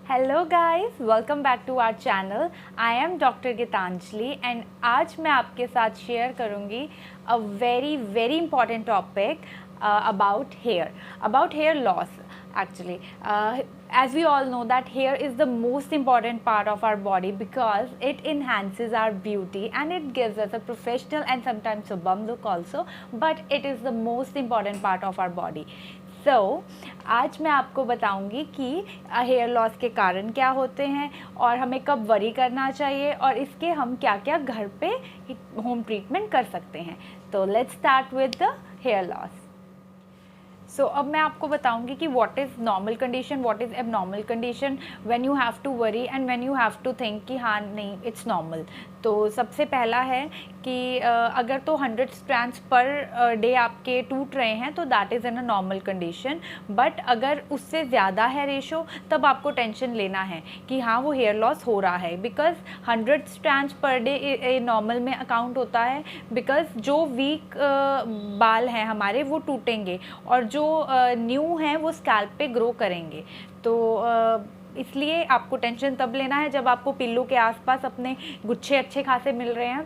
Hello guys, welcome back to our channel. I am doctor Geetanjali and आज मैं आपके साथ शेयर करूंगी a very very important topic about hair loss actually. As we all know that hair is the most important part of our body because it enhances our beauty and it gives us a professional and sometimes a bum look also, but it is the most important part of our body. So, आज मैं आपको बताऊंगी कि hair loss के कारण क्या होते हैं और हमें कब वरी करना चाहिए और इसके हम क्या क्या घर पे होम ट्रीटमेंट कर सकते हैं। तो let's start with the hair loss. So अब मैं आपको बताऊंगी कि what is normal condition, what is abnormal condition, when you have to worry and when you have to think कि हाँ नहीं इट्स नॉर्मल। तो सबसे पहला है कि अगर तो 100 स्ट्रैंड्स पर डे आपके टूट रहे हैं तो that is in a normal condition, but अगर उससे ज़्यादा है रेशो तब आपको टेंशन लेना है कि हाँ वो हेयर लॉस हो रहा है, because 100 strands per day normal में अकाउंट होता है, बिकॉज जो वीक बाल हैं हमारे वो टूटेंगे और जो न्यू हैं वो स्कैल्प पे ग्रो करेंगे। तो इसलिए आपको टेंशन तब लेना है जब आपको पिल्लों के आसपास अपने गुच्छे अच्छे खासे मिल रहे हैं,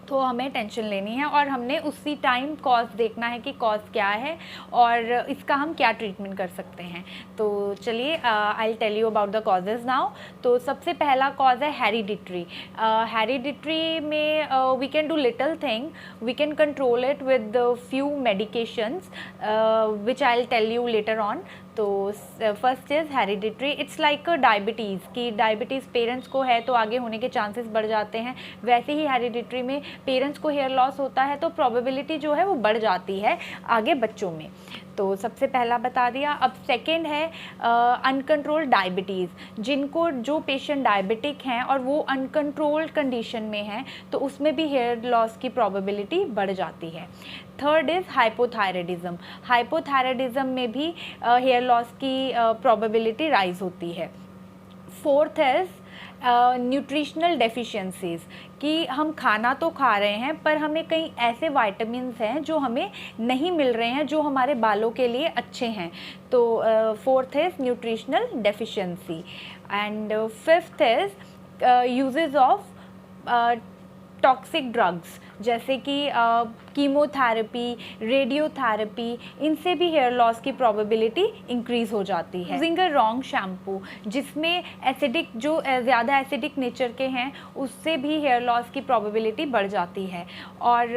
तो हमें टेंशन लेनी है और हमने उसी टाइम कॉज देखना है कि कॉज क्या है और इसका हम क्या ट्रीटमेंट कर सकते हैं। तो चलिए I will tell you about the causes now. तो सबसे पहला कॉज है हेरिडिटरी। हेरिडिटरी में we can do little thing, we can control it with few medications which I will tell you later on. तो first is hereditary, it's like diabetes कि diabetes parents को है तो आगे होने के चांसेस बढ़ जाते हैं, वैसे ही हेरिडिटरी में पेरेंट्स को हेयर लॉस होता है तो प्रोबेबिलिटी जो है वो बढ़ जाती है आगे बच्चों में। तो सबसे पहला बता दिया। अब सेकेंड है अनकंट्रोल्ड डायबिटीज़, जिनको जो पेशेंट डायबिटिक हैं और वो अनकंट्रोल्ड कंडीशन में हैं तो उसमें भी हेयर लॉस की प्रोबेबिलिटी बढ़ जाती है। Third is hypothyroidism. हाइपोथायराइडिज्म में भी हेयर लॉस की प्रोबेबिलिटी राइज होती है। फोर्थ इज़ न्यूट्रिशनल डेफिशिएंसीज़ कि हम खाना तो खा रहे हैं पर हमें कई ऐसे वाइटामिन्स हैं जो हमें नहीं मिल रहे हैं जो हमारे बालों के लिए अच्छे हैं। तो fourth is nutritional deficiency. And fifth is uses of toxic drugs जैसे कि कीमोथेरेपी, रेडियोथेरेपी, इनसे भी हेयर लॉस की प्रोबेबिलिटी इंक्रीज़ हो जाती है। यूजिंग अ रॉन्ग शैम्पू जिसमें एसिडिक जो ज़्यादा एसिडिक नेचर के हैं उससे भी हेयर लॉस की प्रोबेबिलिटी बढ़ जाती है। और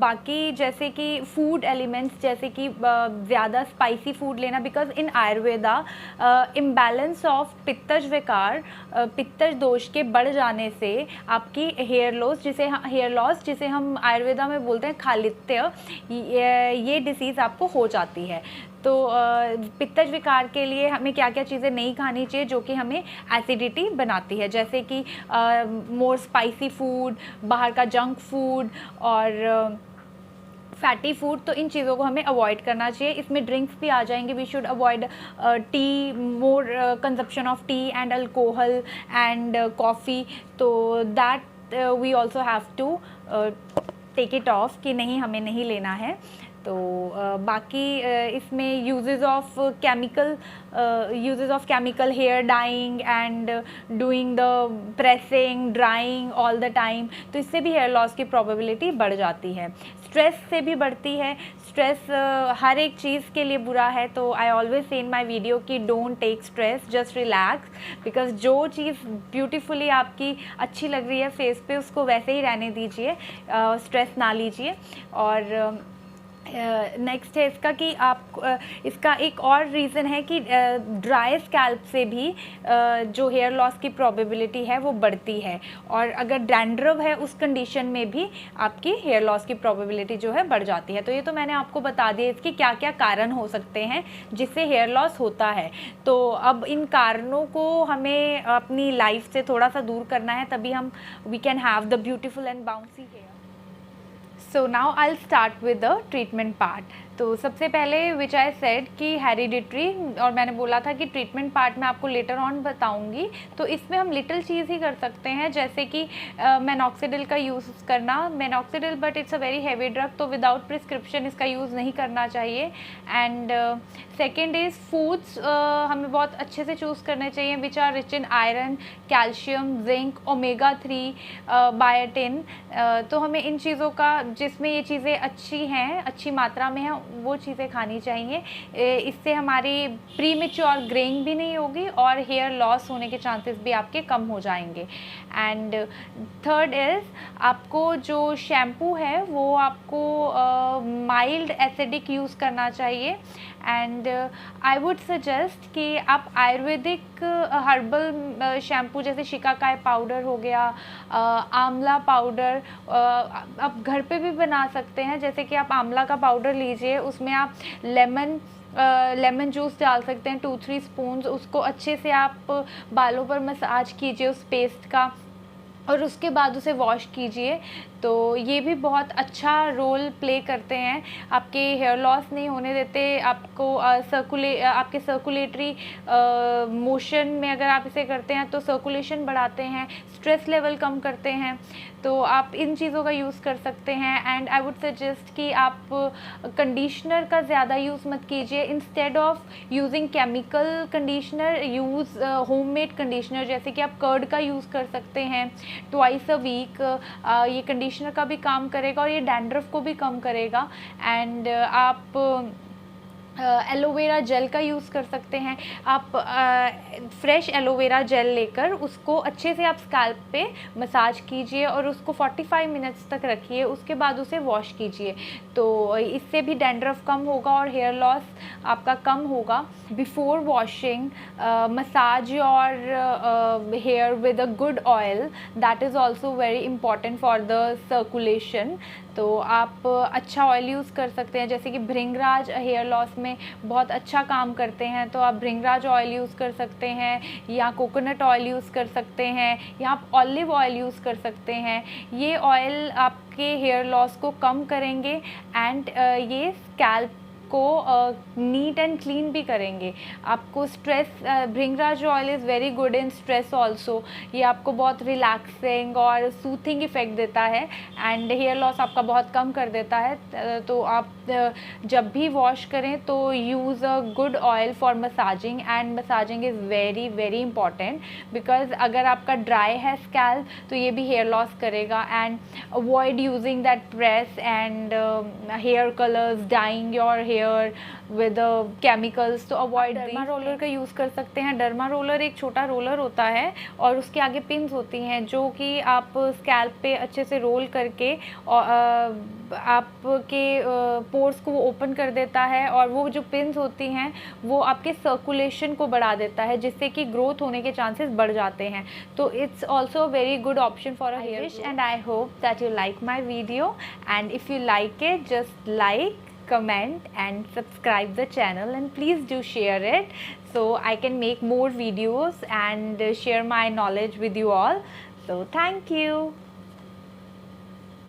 बाकी जैसे कि फूड एलिमेंट्स जैसे कि ज़्यादा स्पाइसी फूड लेना, because in Ayurveda imbalance of pittaj विकार, पित्तज दोष के बढ़ जाने से आपकी हेयर लॉस जिसे हम आयुर्वेदा में बोलते हैं खालित्य, ये डिसीज़ आपको हो जाती है। तो पित्तज विकार के लिए हमें क्या क्या चीज़ें नहीं खानी चाहिए जो कि हमें एसिडिटी बनाती है, जैसे कि मोर स्पाइसी फूड, बाहर का जंक फूड और फैटी फूड। तो इन चीज़ों को हमें अवॉइड करना चाहिए। इसमें ड्रिंक्स भी आ जाएंगे। We should avoid tea, more consumption of tea and alcohol and coffee. तो that we also have to take it off कि नहीं हमें नहीं लेना है। तो बाकी इसमें uses of chemical hair dyeing and doing the pressing drying all the time, तो इससे भी हेयर लॉस की प्रोबेबिलिटी बढ़ जाती है। स्ट्रेस से भी बढ़ती है। स्ट्रेस हर एक चीज़ के लिए बुरा है, तो I always say in my video कि don't take stress, just relax, because जो चीज़ ब्यूटीफुली आपकी अच्छी लग रही है फेस पे उसको वैसे ही रहने दीजिए, स्ट्रेस ना लीजिए। और नेक्स्ट है इसका कि आप इसका एक और रीज़न है कि ड्राई स्कैल्प से भी जो हेयर लॉस की प्रोबेबिलिटी है वो बढ़ती है, और अगर डैंड्रफ है उस कंडीशन में भी आपकी हेयर लॉस की प्रोबेबिलिटी जो है बढ़ जाती है। तो ये तो मैंने आपको बता दिया इसके क्या क्या कारण हो सकते हैं जिससे हेयर लॉस होता है। तो अब इन कारणों को हमें अपनी लाइफ से थोड़ा सा दूर करना है, तभी हम we can have the beautiful and bouncy hair. So now I will start with the treatment part. तो सबसे पहले विच आई सेड कि हेरिडिटरी, और मैंने बोला था कि ट्रीटमेंट पार्ट में आपको लेटर ऑन बताऊंगी। तो इसमें हम लिटिल चीज़ ही कर सकते हैं, जैसे कि मेनॉक्सिडिल का यूज़ करना। Minoxidil but it's a very heavy drug, तो विदाउट प्रिस्क्रिप्शन इसका यूज़ नहीं करना चाहिए। एंड सेकेंड इज़ फूड्स हमें बहुत अच्छे से चूज़ करने चाहिए which are rich in iron, calcium, zinc, omega 3, biotin. तो हमें इन चीज़ों का, जिसमें ये चीज़ें अच्छी हैं, अच्छी मात्रा में हैं, वो चीज़ें खानी चाहिए। इससे हमारी प्री मैच्योर ग्रेइंग भी नहीं होगी और हेयर लॉस होने के चांसेस भी आपके कम हो जाएंगे। एंड थर्ड इज़, आपको जो शैम्पू है वो आपको माइल्ड एसिडिक यूज़ करना चाहिए। एंड आई वुड सजेस्ट कि आप आयुर्वेदिक हर्बल शैम्पू जैसे शिकाकाई पाउडर हो गया, आंवला पाउडर, आप घर पे भी बना सकते हैं। जैसे कि आप आंवला का पाउडर लीजिए, उसमें आप लेमन जूस डाल सकते हैं 2-3 स्पून्स, उसको अच्छे से आप बालों पर मसाज कीजिए उस पेस्ट का, और उसके बाद उसे वॉश कीजिए। तो ये भी बहुत अच्छा रोल प्ले करते हैं, आपके हेयर लॉस नहीं होने देते, आपको आपके सर्कुलेटरी मोशन में अगर आप इसे करते हैं तो सर्कुलेशन बढ़ाते हैं, स्ट्रेस लेवल कम करते हैं। तो आप इन चीज़ों का यूज़ कर सकते हैं। एंड आई वुड सजेस्ट कि आप कंडीशनर का ज़्यादा यूज़ मत कीजिए। Instead of using chemical conditioner, use homemade conditioner, जैसे कि आप कर्ड का यूज़ कर सकते हैं ट्वाइस अ वीक। ये कंडीशनर का भी काम करेगा और ये डैंड्रफ को भी कम करेगा। एंड आप एलोवेरा जेल का यूज़ कर सकते हैं। आप फ्रेश एलोवेरा जेल लेकर उसको अच्छे से आप स्कैल्प पे मसाज कीजिए और उसको 45 मिनट्स तक रखिए, उसके बाद उसे वॉश कीजिए। तो इससे भी डैंड्रफ कम होगा और हेयर लॉस आपका कम होगा। Before washing massage your hair with a good oil, that is also very important for the circulation. तो आप अच्छा ऑयल यूज़ कर सकते हैं, जैसे कि भृंगराज हेयर लॉस में बहुत अच्छा काम करते हैं, तो आप भृंगराज ऑयल यूज़ कर सकते हैं, या कोकोनट ऑयल यूज़ कर सकते हैं, या आप ऑलिव ऑयल यूज़ कर सकते हैं। ये ऑयल आपके हेयर लॉस को कम करेंगे एंड ये स्कैल्प को नीट एंड क्लीन भी करेंगे। आपको stress, bhringraj oil is very good in stress also. ये आपको बहुत रिलैक्सिंग और सूथिंग इफ़ेक्ट देता है एंड हेयर लॉस आपका बहुत कम कर देता है। तो आप जब भी वॉश करें तो use a good oil for massaging, and massaging is very very important, because अगर आपका ड्राई है स्कैल्प तो ये भी हेयर लॉस करेगा। And avoid using that press and hair colours, dyeing your hair with chemicals. तो अवॉइड। डर्मा रोलर का use कर सकते हैं। डर्मा रोलर एक छोटा रोलर होता है और उसके आगे पिन्स होती हैं, जो कि आप स्कैल्प पे अच्छे से रोल करके आपके पोर्स को वो ओपन कर देता है, और वो जो पिन्स होती हैं वो आपके सर्कुलेशन को बढ़ा देता है, जिससे कि ग्रोथ होने के चांसेस बढ़ जाते हैं। तो it's also very good option for a hair. And I hope that you like my video, and if you like it, just like, comment and subscribe the channel, and please do share it so I can make more videos and share my knowledge with you all. So thank you.